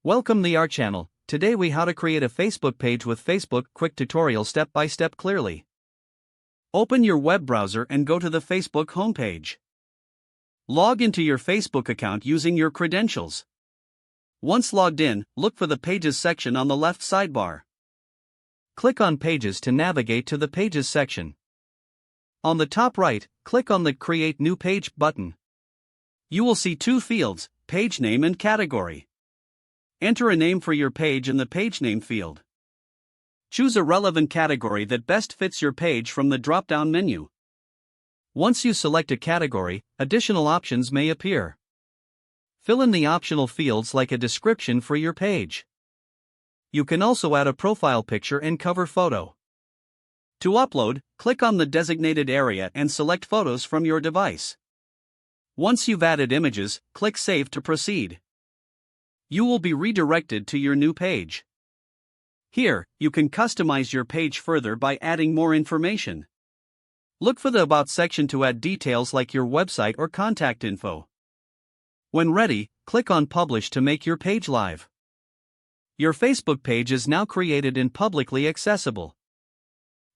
Welcome to our channel. Today we how to create a Facebook page with Facebook quick tutorial step by step clearly. Open your web browser and go to the Facebook homepage. Log into your Facebook account using your credentials. Once logged in, look for the Pages section on the left sidebar. Click on Pages to navigate to the Pages section. On the top right, click on the Create New Page button. You will see two fields, page name and category. Enter a name for your page in the page name field. Choose a relevant category that best fits your page from the drop-down menu. Once you select a category, additional options may appear. Fill in the optional fields like a description for your page. You can also add a profile picture and cover photo. To upload, click on the designated area and select photos from your device. Once you've added images, click Save to proceed. You will be redirected to your new page. Here, you can customize your page further by adding more information. Look for the About section to add details like your website or contact info. When ready, click on Publish to make your page live. Your Facebook page is now created and publicly accessible.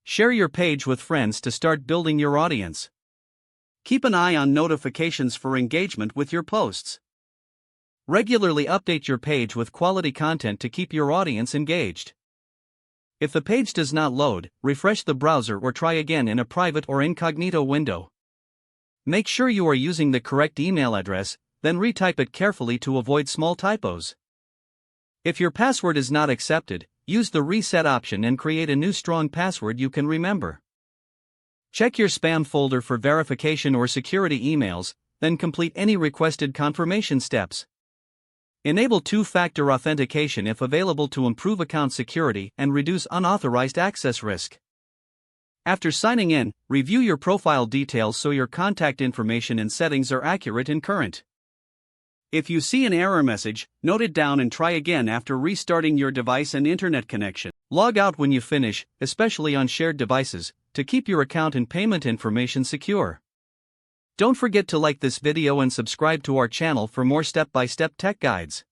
Share your page with friends to start building your audience. Keep an eye on notifications for engagement with your posts. Regularly update your page with quality content to keep your audience engaged. If the page does not load, refresh the browser or try again in a private or incognito window. Make sure you are using the correct email address, then retype it carefully to avoid small typos. If your password is not accepted, use the reset option and create a new strong password you can remember. Check your spam folder for verification or security emails, then complete any requested confirmation steps. Enable two-factor authentication if available to improve account security and reduce unauthorized access risk. After signing in, review your profile details so your contact information and settings are accurate and current. If you see an error message, note it down and try again after restarting your device and internet connection. Log out when you finish, especially on shared devices, to keep your account and payment information secure. Don't forget to like this video and subscribe to our channel for more step-by-step tech guides.